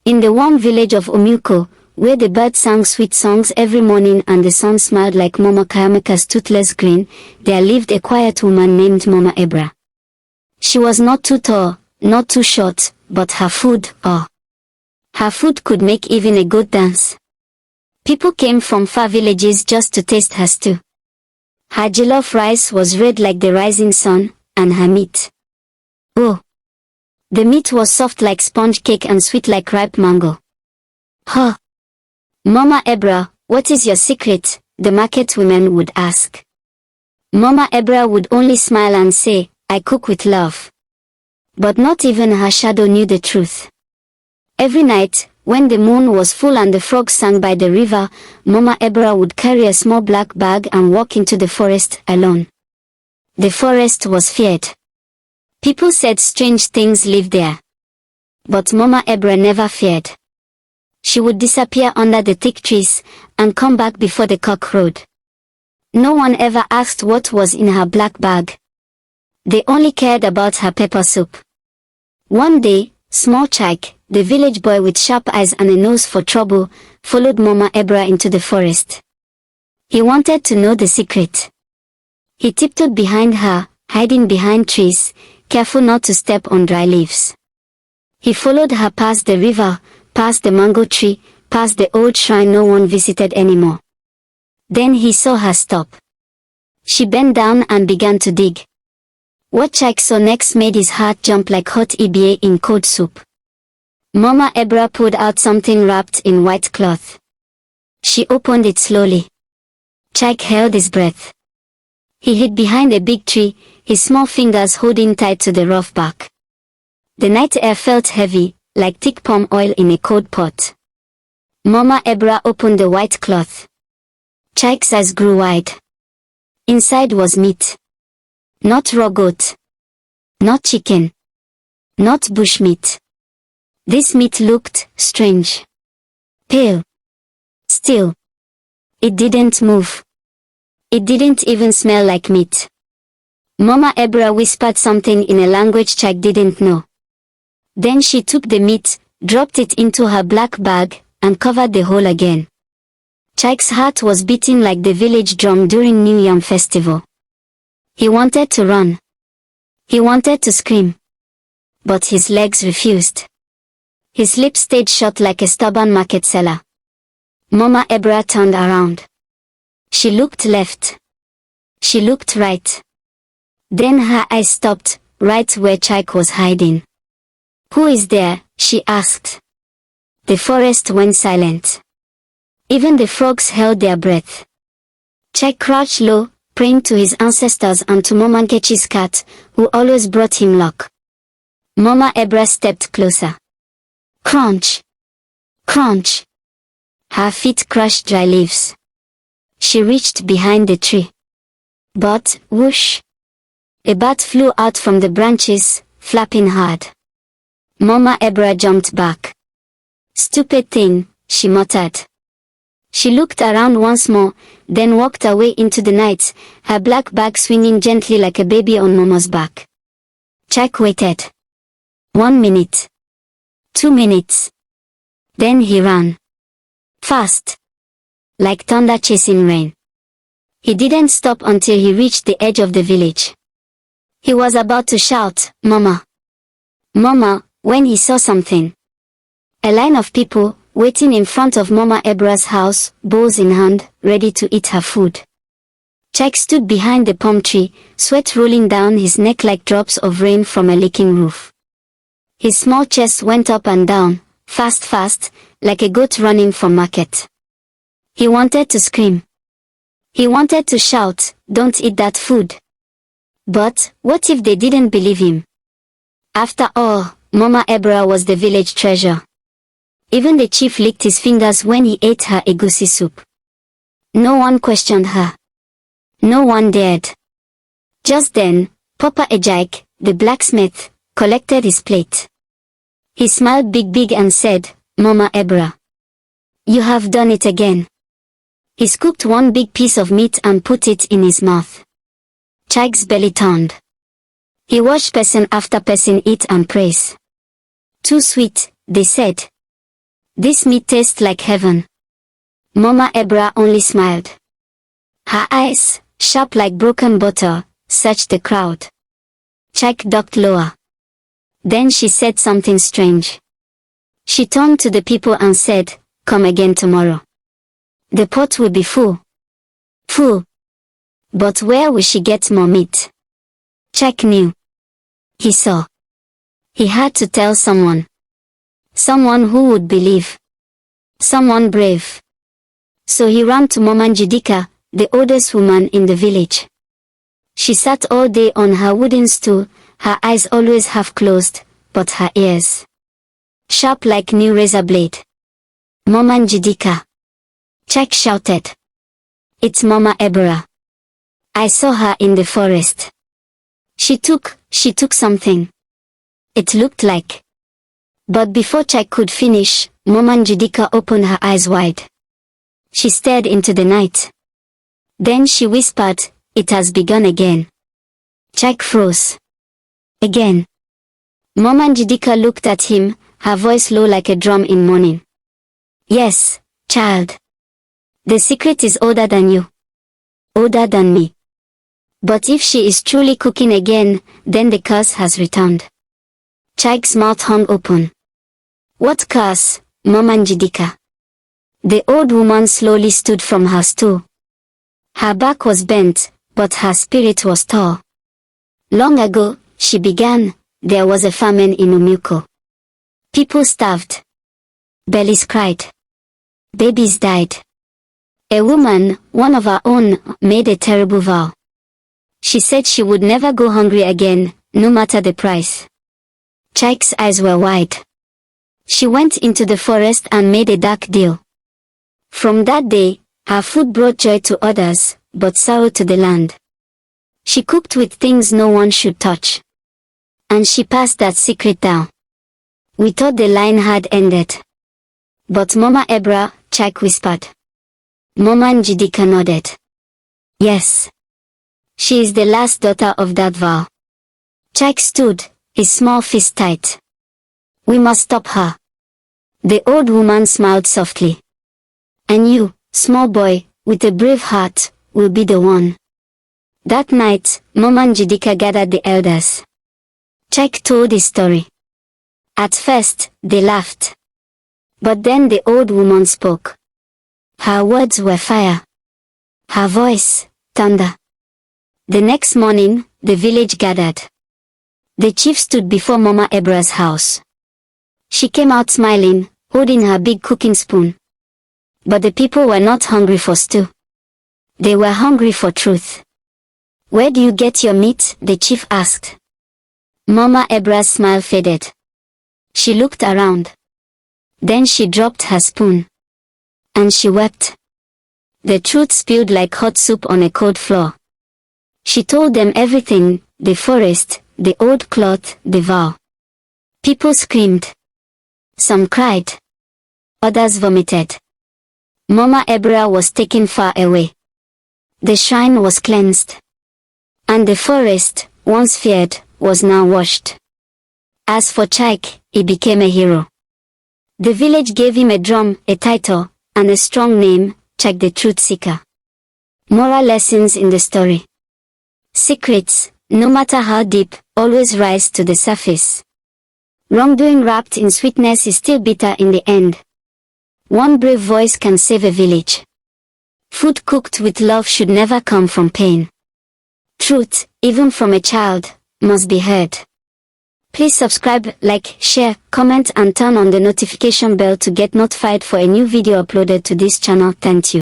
In the warm village of Omuko, where the birds sang sweet songs every morning and the sun smiled like Mama Kayameka's toothless grin, there lived a quiet woman named Mama Ebra. She was not too tall, not too short, but her food, her food could make even a goat dance. People came from far villages just to taste her stew. Her jollof rice was red like the rising sun, and her meat. Oh! The meat was soft like sponge cake and sweet like ripe mango. Huh! Mama Ebra, what is your secret? The market women would ask. Mama Ebra would only smile and say, I cook with love. But not even her shadow knew the truth. Every night, when the moon was full and the frogs sang by the river, Mama Ebra would carry a small black bag and walk into the forest alone. The forest was feared. People said strange things lived there. But Mama Ebra never feared. She would disappear under the thick trees and come back before the cock crowed. No one ever asked what was in her black bag. They only cared about her pepper soup. One day, small Chike, the village boy with sharp eyes and a nose for trouble, followed Mama Ebra into the forest. He wanted to know the secret. He tiptoed behind her, hiding behind trees, careful not to step on dry leaves. He followed her past the river, past the mango tree, past the old shrine no one visited anymore. Then he saw her stop. She bent down and began to dig. What Chike saw next made his heart jump like hot EBA in cold soup. Mama Ebra pulled out something wrapped in white cloth. She opened it slowly. Chike held his breath. He hid behind a big tree, his small fingers holding tight to the rough bark. The night air felt heavy, like thick palm oil in a cold pot. Mama Ebra opened the white cloth. Chike's eyes grew wide. Inside was meat. Not raw goat. Not chicken. Not bushmeat. This meat looked strange. Pale. Still. It didn't move. It didn't even smell like meat. Mama Ebra whispered something in a language Chike didn't know. Then she took the meat, dropped it into her black bag, and covered the hole again. Chike's heart was beating like the village drum during New Yam festival. He wanted to run. He wanted to scream. But his legs refused. His lips stayed shut like a stubborn market seller. Mama Ebra turned around. She looked left. She looked right. Then her eyes stopped, right where Chike was hiding. Who is there? She asked. The forest went silent. Even the frogs held their breath. Chike crouched low, praying to his ancestors and to Mama Nkechi's cat, who always brought him luck. Mama Ebra stepped closer. Crunch! Crunch! Her feet crushed dry leaves. She reached behind the tree. But, whoosh! A bat flew out from the branches, flapping hard. Mama Ebra jumped back. Stupid thing, she muttered. She looked around once more, then walked away into the night, her black bag swinging gently like a baby on Mama's back. Chike waited. 1 minute. 2 minutes. Then he ran. Fast. Like thunder chasing rain. He didn't stop until he reached the edge of the village. He was about to shout, Mama! Mama, when he saw something. A line of people, waiting in front of Mama Ebra's house, bowls in hand, ready to eat her food. Chike stood behind the palm tree, sweat rolling down his neck like drops of rain from a leaking roof. His small chest went up and down, fast, like a goat running from market. He wanted to scream. He wanted to shout, don't eat that food. But, what if they didn't believe him? After all, Mama Ebra was the village treasure. Even the chief licked his fingers when he ate her egusi soup. No one questioned her. No one dared. Just then, Papa Ejike, the blacksmith, collected his plate. He smiled big and said, Mama Ebra. You have done it again. He scooped one big piece of meat and put it in his mouth. Chike's belly turned. He watched person after person eat and praise. Too sweet, they said. This meat tastes like heaven. Mama Ebra only smiled. Her eyes, sharp like broken butter, searched the crowd. Chike ducked lower. Then she said something strange. She turned to the people and said, "Come again tomorrow. The pot will be full." Full. But where will she get more meat? Chike knew. He saw. He had to tell someone. Someone who would believe. Someone brave. So he ran to Mama Njidika, the oldest woman in the village. She sat all day on her wooden stool, her eyes always half closed, but her ears sharp like new razor blade. "Mama Njidika!" Chike shouted. "It's Mama Ebra. I saw her in the forest. She took something. It looked like..." But before Chike could finish, Mama Njidika opened her eyes wide. She stared into the night. Then she whispered, "It has begun again." Chike froze. Again. Mama Njidika looked at him, her voice low like a drum in mourning. "Yes, child. The secret is older than you. Older than me. But if she is truly cooking again, then the curse has returned." Chike's mouth hung open. "What curse, Mama Njidika?" The old woman slowly stood from her stool. Her back was bent, but her spirit was tall. "Long ago," she began, "there was a famine in Umuko. People starved. Bellies cried. Babies died. A woman, one of our own, made a terrible vow. She said she would never go hungry again, no matter the price." Chike's eyes were wide. She went into the forest and made a dark deal. From that day, her food brought joy to others, but sorrow to the land. She cooked with things no one should touch. And she passed that secret down. "We thought the line had ended." "But Mama Ebra," Chike whispered. Mama Njidika nodded. "Yes. She is the last daughter of that vow." Chike stood, his small fist tight. "We must stop her." The old woman smiled softly. "And you, small boy, with a brave heart, will be the one." That night, Mama Njidika gathered the elders. Chike told his story. At first, they laughed. But then the old woman spoke. Her words were fire. Her voice, thunder. The next morning, the village gathered. The chief stood before Mama Ebra's house. She came out smiling, holding her big cooking spoon. But the people were not hungry for stew. They were hungry for truth. "Where do you get your meat?" the chief asked. Mama Ebra's smile faded. She looked around. Then she dropped her spoon. And she wept. The truth spilled like hot soup on a cold floor. She told them everything, the forest, the old cloth, the vow. People screamed. Some cried. Others vomited. Mama Ebra was taken far away. The shrine was cleansed. And the forest, once feared, was now washed. As for Chike, he became a hero. The village gave him a drum, a title, and a strong name, Chike the Truth Seeker. Moral lessons in the story. Secrets, no matter how deep, always rise to the surface. Wrongdoing wrapped in sweetness is still bitter in the end. One brave voice can save a village. Food cooked with love should never come from pain. Truth, even from a child, must be heard. Please subscribe, like, share, comment and turn on the notification bell to get notified for a new video uploaded to this channel. Thank you.